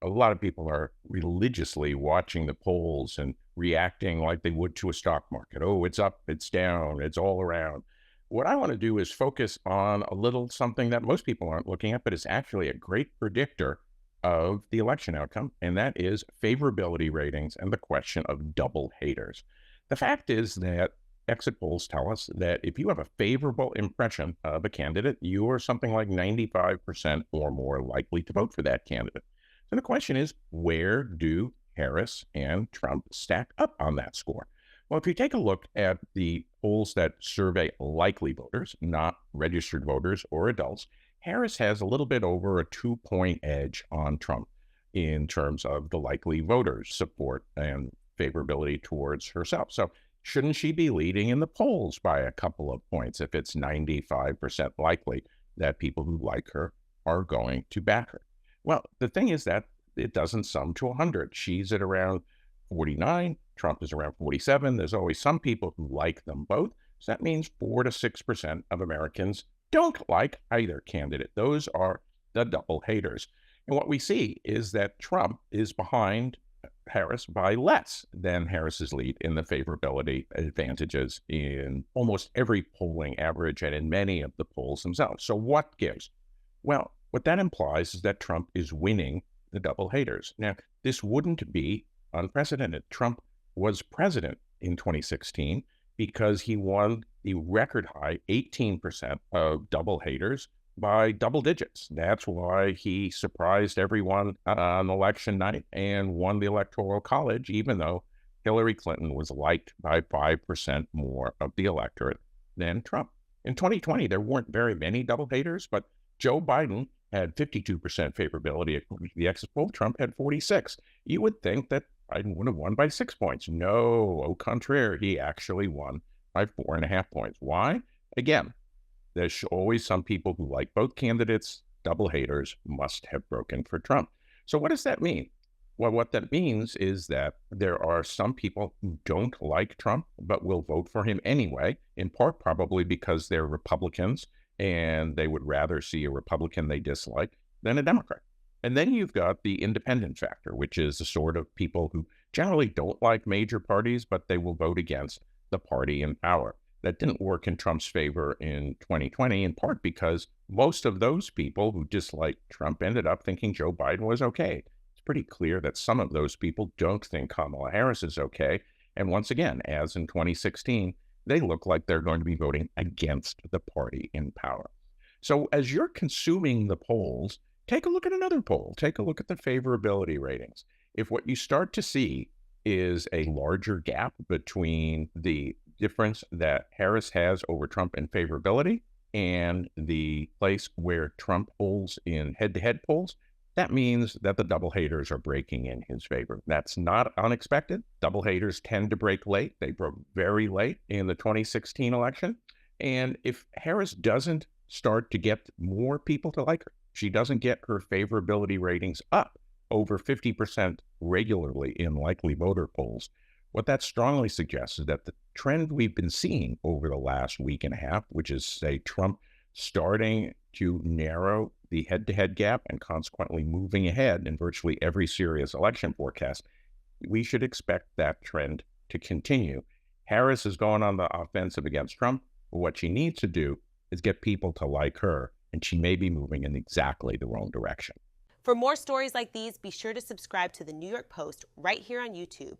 A lot of people are religiously watching the polls and reacting like they would to a stock market. Oh, it's up, it's down, it's all around. What I want to do is focus on a little something that most people aren't looking at, but is actually a great predictor of the election outcome, and that is favorability ratings and the question of double haters. The fact is that exit polls tell us that if you have a favorable impression of a candidate, you are something like 95% or more likely to vote for that candidate. So the question is, where do Harris and Trump stack up on that score? Well, if you take a look at the polls that survey likely voters, not registered voters or adults, Harris has a little bit over a 2 point edge on Trump in terms of the likely voters' support and favorability towards herself. So, shouldn't she be leading in the polls by a couple of points if it's 95% likely that people who like her are going to back her? Well, the thing is that it doesn't sum to 100. She's at around 49. Trump is around 47. There's always some people who like them both. So that means 4 to 6% of Americans don't like either candidate. Those are the double haters. And what we see is that Trump is behind Harris by less than Harris's lead in the favorability advantages in almost every polling average and in many of the polls themselves. So what gives? Well, what that implies is that Trump is winning the double haters. Now, this wouldn't be unprecedented. Trump was president in 2016 because he won the record high 18% of double haters by double digits. That's why he surprised everyone on election night and won the Electoral College, even though Hillary Clinton was liked by 5% more of the electorate than Trump. In 2020, there weren't very many double haters, but Joe Biden had 52% favorability according to the exit poll. Trump had 46. You would think that Biden would have won by 6 points. No, au contraire, he actually won by 4.5 points. Why? Again, there's always some people who like both candidates. Double haters must have broken for Trump. So what does that mean? Well, what that means is that there are some people who don't like Trump, but will vote for him anyway, in part probably because they're Republicans and they would rather see a Republican they dislike than a Democrat. And then you've got the independent factor, which is the sort of people who generally don't like major parties, but they will vote against the party in power. That didn't work in Trump's favor in 2020, in part because most of those people who disliked Trump ended up thinking Joe Biden was okay. It's pretty clear that some of those people don't think Kamala Harris is okay. And once again, as in 2016, they look like they're going to be voting against the party in power. So as you're consuming the polls, take a look at another poll. Take a look at the favorability ratings. If what you start to see is a larger gap between the difference that Harris has over Trump in favorability and the place where Trump polls in head-to-head polls, that means that the double haters are breaking in his favor. That's not unexpected. Double haters tend to break late. They broke very late in the 2016 election. And if Harris doesn't start to get more people to like her, she doesn't get her favorability ratings up over 50% regularly in likely voter polls, what that strongly suggests is that the trend we've been seeing over the last week and a half, which is, say, Trump starting to narrow the head-to-head gap and consequently moving ahead in virtually every serious election forecast, we should expect that trend to continue. Harris is going on the offensive against Trump. But what she needs to do is get people to like her, and she may be moving in exactly the wrong direction. For more stories like these, be sure to subscribe to the New York Post right here on YouTube.